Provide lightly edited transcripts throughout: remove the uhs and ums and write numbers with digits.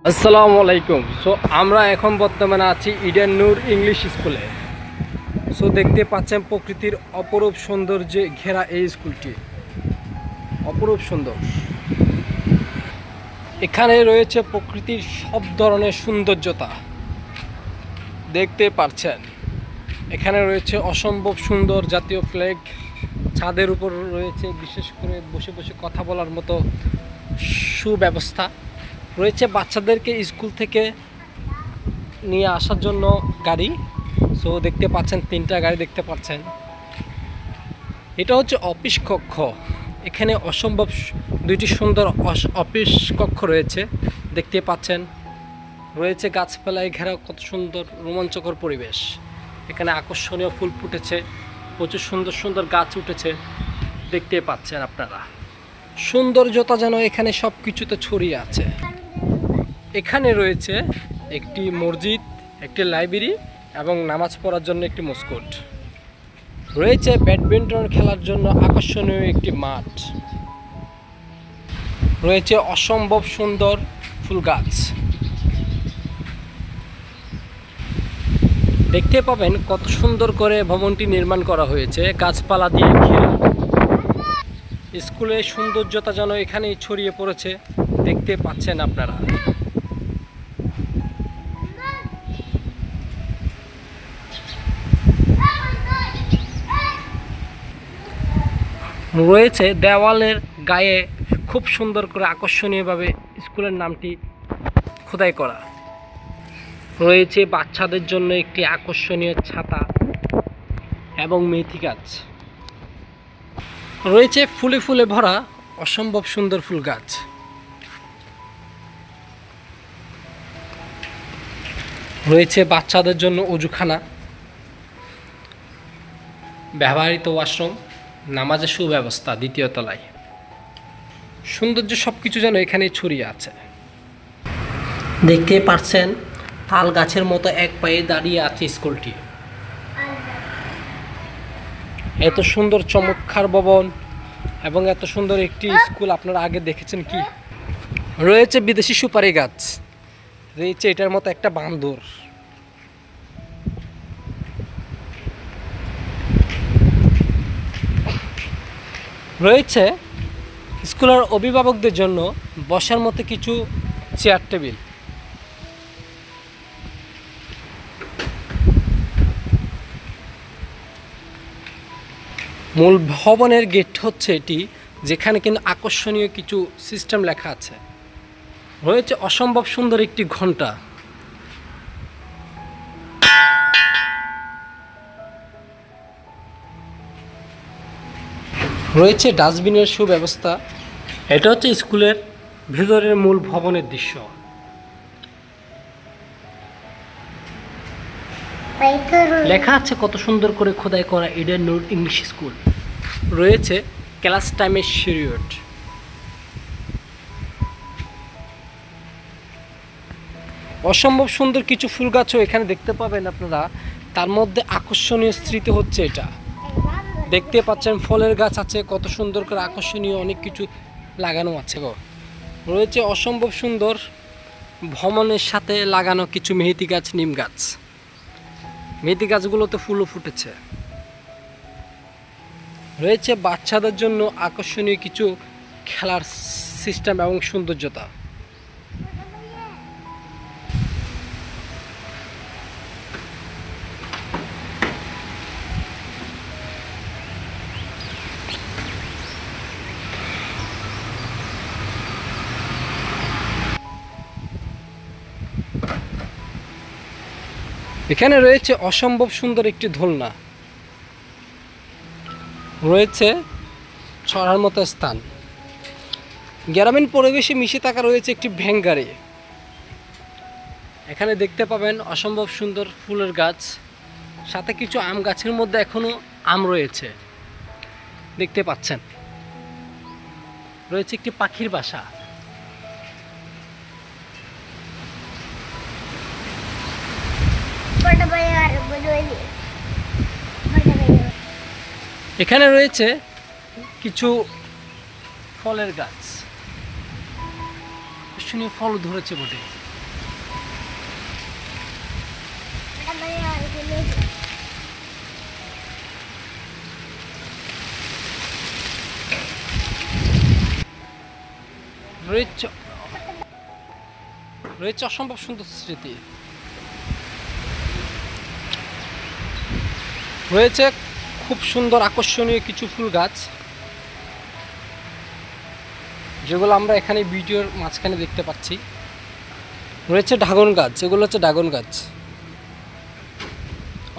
আসসালামু আলাইকুম। সো আমরা এখন বর্তমানে আছি ইডেন নূর ইংলিশ স্কুলে। সো দেখতে পাচ্ছেন প্রকৃতির অপরূপ সৌন্দর্যে ঘেরা এই স্কুলটি অপরূপ সুন্দর। এখানে রয়েছে প্রকৃতির সব ধরনের সৌন্দর্যতা দেখতে পাচ্ছেন। এখানে রয়েছে অসম্ভব সুন্দর জাতীয় ফ্ল্যাগ, ছাদের উপর রয়েছে বিশেষ করে বসে বসে কথা বলার মতো সুব্যবস্থা রয়েছে, বাচ্চাদেরকে স্কুল থেকে নিয়ে আসার জন্য গাড়ি। সো দেখতে পাচ্ছেন তিনটা গাড়ি দেখতে পাচ্ছেন। এটা হচ্ছে অফিস কক্ষ। এখানে অসম্ভব দুইটি সুন্দর অফিস কক্ষ রয়েছে দেখতে পাচ্ছেন। রয়েছে গাছপালায় ঘেরা কত সুন্দর রোমাঞ্চকর পরিবেশ। এখানে আকর্ষণীয় ফুল ফুটেছে, প্রচুর সুন্দর সুন্দর গাছ উঠেছে দেখতে পাচ্ছেন আপনারা। সৌন্দর্যতা যেন এখানে সব কিছুতে ছড়িয়ে আছে। এখানে রয়েছে একটি মসজিদ, একটি লাইব্রেরি এবং নামাজ পড়ার জন্য একটি মসজিদ রয়েছে। ব্যাডমিন্টন খেলার জন্য আকর্ষণীয় একটি মাঠ রয়েছে। অসম্ভব সুন্দর ফুল গাছ দেখতে পাবেন। কত সুন্দর করে ভবনটি নির্মাণ করা হয়েছে গাছপালা দিয়ে ঘেরা। স্কুলের সৌন্দর্যতা যেন এখানেই ছড়িয়ে পড়েছে দেখতে পাচ্ছেন আপনারা। রয়েছে দেওয়ালের গায়ে খুব সুন্দর করে আকর্ষণীয়ভাবে স্কুলের নামটি খোদাই করা। রয়েছে বাচ্চাদের জন্য একটি আকর্ষণীয় ছাতা এবং মেথি গাছ রয়েছে। ফুলে ফুলে ভরা অসম্ভব সুন্দর ফুল গাছ রয়েছে। বাচ্চাদের জন্য অজুখানা, ব্যবহৃত ওয়াশরুম, নামাজের সুব্যবস্থা দ্বিতীয় তলায়। সৌন্দর্য সব কিছু যেন এখানে ছড়িয়ে আছে দেখতে পাচ্ছেন। তাল গাছের মতো এক পায়ে দাঁড়িয়ে আছে স্কুলটি। এত সুন্দর চমৎকার ভবন এবং এত সুন্দর একটি স্কুল আপনারা আগে দেখেছেন কি? রয়েছে বিদেশি সুপারি গাছ, রয়েছে এটার মতো একটা বান্দর। রয়েছে স্কুলের অভিভাবকদের জন্য বসার মতো কিছু চেয়ার টেবিল। মূল ভবনের গেট হচ্ছে এটি, যেখানে কিন্তু আকর্ষণীয় কিছু সিস্টেম লেখা আছে। রয়েছে অসম্ভব সুন্দর একটি ঘন্টা। রয়েছে ডাস্টবিনের সুব্যবস্থা। এটা হচ্ছে স্কুলের ভেতরের মূল ভবনের দৃশ্য। লেখা আছে কত সুন্দর করে খোদাই করা ইডেন নূর ইংলিশ স্কুল। রয়েছে ক্লাস টাইমের পিরিয়ড। অসম্ভব সুন্দর কিছু ফুল গাছও এখানে দেখতে পাবেন আপনারা। তার মধ্যে আকর্ষণীয় স্মৃতি হচ্ছে এটা দেখতে পাচ্ছেন। ফলের গাছ আছে, কত সুন্দর করে আকর্ষণীয় অনেক কিছু লাগানো আছে গো। রয়েছে অসম্ভব সুন্দর ভবনের সাথে লাগানো কিছু মেহেদি গাছ, নিম গাছ। মেহেদি গাছগুলোতে ফুলও ফুটেছে। রয়েছে বাচ্চাদের জন্য আকর্ষণীয় কিছু খেলার সিস্টেম এবং সৌন্দর্যতা। এখানে রয়েছে অসম্ভব সুন্দর একটি দোলনা, রয়েছে ছড়ার মতো স্থান। গ্রামীণ পরিবেশে মিশে থাকা রয়েছে একটি ভ্যান গাড়ি। এখানে দেখতে পাবেন অসম্ভব সুন্দর ফুলের গাছ, সাথে কিছু আম গাছের মধ্যে এখনো আম রয়েছে দেখতে পাচ্ছেন। রয়েছে একটি পাখির বাসা। এখানে রয়েছে কিছু ফলের গাছ, আকর্ষণীয় ফল ধরেছে বটে। রয়েছে অসম্ভব সুন্দর স্মৃতি, রয়েছে খুব সুন্দর আকর্ষণীয় কিছু ফুল গাছ, যেগুলো আমরা এখানে ভিডিওর মাঝখানে দেখতে পাচ্ছি। রয়েছে ড্রাগন গাছ, এগুলো হচ্ছে ড্রাগন গাছ,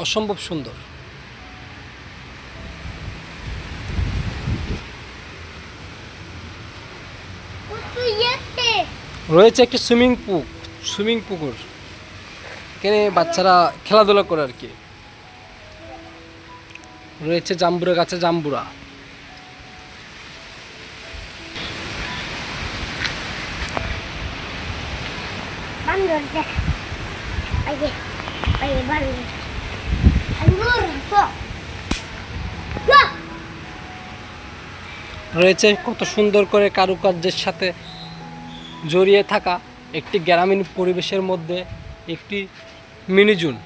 অসম্ভব সুন্দর। রয়েছে একটি সুইমিং পুকুর, এখানে বাচ্চারা খেলাধুলা করে আর কি। রয়েছে জাম্বুরা গাছে জাম্বুরা। রয়েছে কত সুন্দর করে কারুকার্যের সাথে জড়িয়ে থাকা একটি গ্রামীণ পরিবেশের মধ্যে একটি মিনি জুন।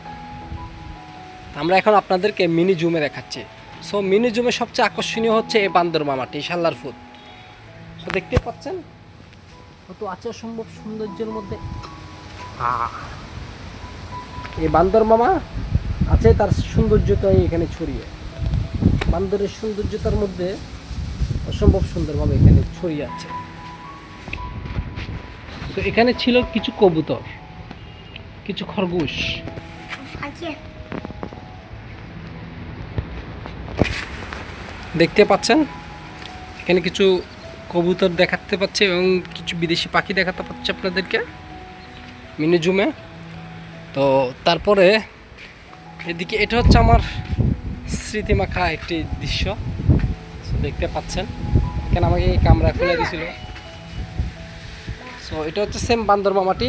আমরা এখন আপনাদেরকে মিনি জুমে দেখাচ্ছি। সো মিনি জুমে সবচেয়ে আকর্ষণীয় হচ্ছে এই বান্দর মামাটি, শাল্লার ফুট। তো দেখতে পাচ্ছেন কত আছে অসম্ভব সৌন্দর্যের মধ্যে। এই বান্দর মামা আছে তার সৌন্দর্যটাই এখানে ছড়িয়ে, বান্দরের সৌন্দর্যতার মধ্যে অসম্ভব সুন্দরভাবে এখানে ছড়িয়ে আছে। তো এখানে ছিল কিছু কবুতর, কিছু খরগোশ, দেখতে পাচ্ছেন এখানে কিছু কবুতর দেখাতে পাচ্ছে এবং কিছু বিদেশি পাখি দেখাতে পাচ্ছে আপনাদেরকে মিনি জুমে। তো তারপরে এদিকে এটা হচ্ছে আমার স্মৃতিমাখা একটি দৃশ্য, দেখতে পাচ্ছেন এখানে আমাকে এই কামরা খুলে দিয়েছিল। সো এটা হচ্ছে সেম বান্দর মামাটি,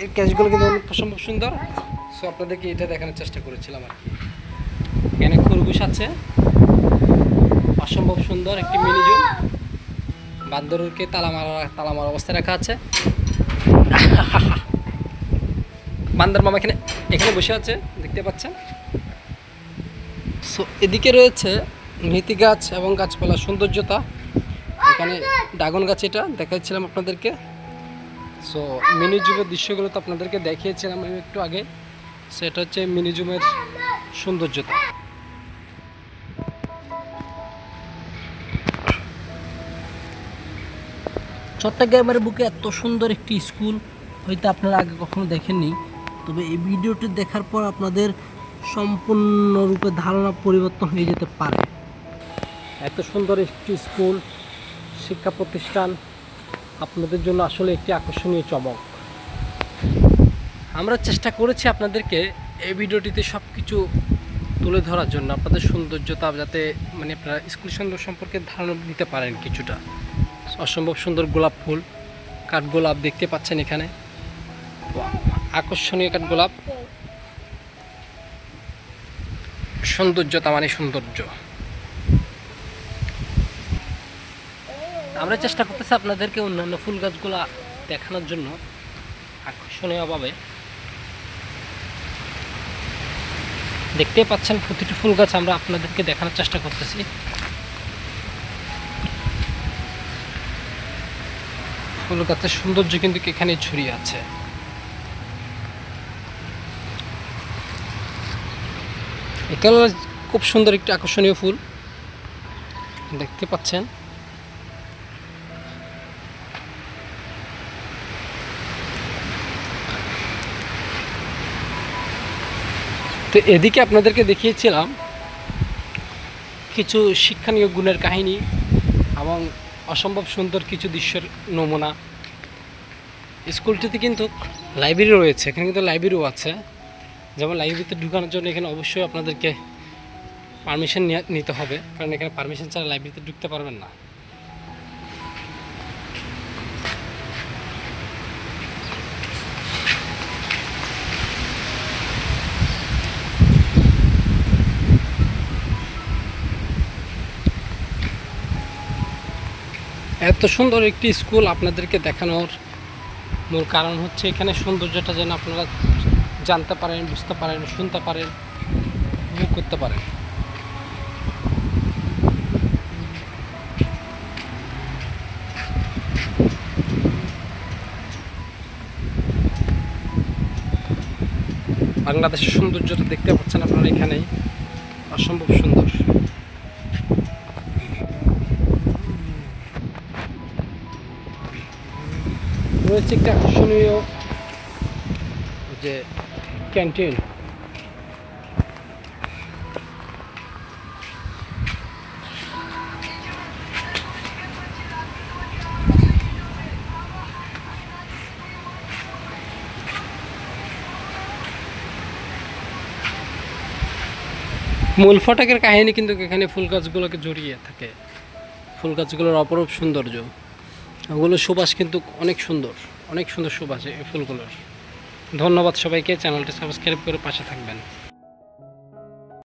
এই ক্যাচগুলো কিন্তু অসম্ভব সুন্দর। সো আপনাদেরকে এটা দেখানোর চেষ্টা করেছিলাম আর কি। এখানে খরগোশ আছে, অসম্ভব সুন্দর একটি মিনি জু। বান্দরকে তালা মারা অবস্থায় রাখা আছে। বান্দর মামা এখানে বসে আছে, দেখতে পাচ্ছেন। সো এদিকে রয়েছে নীতি গাছ এবং গাছপালার সৌন্দর্যতা। এখানে ড্রাগন গাছ এটা দেখাচ্ছিলাম আপনাদেরকে। সো মিনি জুমের দৃশ্যগুলো তো আপনাদেরকে দেখিয়েছিলাম আমি একটু আগে। সো এটা হচ্ছে মিনি জুমের সৌন্দর্যতা। চট্টগ্রামের বুকে এত সুন্দর একটি স্কুল হয়তো আপনারা আগে কখনো দেখেননি, তবে এই ভিডিওটি দেখার পর আপনাদের সম্পূর্ণরূপে ধারণা পরিবর্তন হয়ে যেতে পারে। এত সুন্দর একটি স্কুল, শিক্ষা প্রতিষ্ঠান আপনাদের জন্য আসলে একটি আকর্ষণীয় চমক। আমরা চেষ্টা করেছি আপনাদেরকে এই ভিডিওটিতে সব কিছু তুলে ধরার জন্য, আপনাদের সৌন্দর্যতা যাতে মানে আপনারা স্কুল সুন্দর সম্পর্কে ধারণা দিতে পারেন কিছুটা। অসম্ভব সুন্দর গোলাপ ফুল, কাঠগোলাপ দেখতে পাচ্ছেন এখানে, আকর্ষণীয় কাঠগোলাপ। সৌন্দর্যতা মানে সৌন্দর্য। আমরা চেষ্টা করতেছি আপনাদেরকে অন্যান্য ফুল গাছগুলা দেখানোর জন্য আকর্ষণীয়ভাবে। দেখতেই পাচ্ছেন প্রতিটি ফুল গাছ আমরা আপনাদেরকে দেখানোর চেষ্টা করতেছি। ফুল গাছের সৌন্দর্য কিন্তু এখানে ছড়িয়ে আছে। এখানে খুব সুন্দর একটি আকর্ষণীয় ফুল দেখতে পাচ্ছেন। তো এদিকে আপনাদেরকে দেখিয়েছিলাম কিছু শিক্ষণীয় গুণের কাহিনী এবং অসম্ভব সুন্দর কিছু দৃশ্যের নমুনা। স্কুলটিতে কিন্তু লাইব্রেরি রয়েছে, এখানে কিন্তু লাইব্রেরিও আছে। যেমন লাইব্রেরিতে ঢুকানোর জন্য এখানে অবশ্যই আপনাদেরকে পারমিশন নিতে হবে, কারণ এখানে পারমিশন ছাড়া লাইব্রেরিতে ঢুকতে পারবেন না। এত সুন্দর একটি স্কুল আপনাদেরকে দেখানোর মূল কারণ হচ্ছে এখানে সৌন্দর্যটা যেন আপনারা জানতে পারেন, বুঝতে পারেন, শুনতে পারেন, উপভোগ করতে পারেন। বাংলাদেশের সৌন্দর্যটা দেখতে পাচ্ছেন আপনারা এখানেই, অসম্ভব সুন্দর। রয়েছে একটা আকর্ষণীয় যে ক্যান্টিন, মূল ফটকের কাহিনী কিন্তু এখানে ফুল গাছগুলোকে জড়িয়ে থাকে। ফুল গাছগুলোর অপরূপ সৌন্দর্য, ওগুলো সুবাস কিন্তু অনেক সুন্দর, অনেক সুন্দর সুবাস এই ফুলগুলোর। ধন্যবাদ সবাইকে, চ্যানেলটি সাবস্ক্রাইব করে পাশে থাকবেন।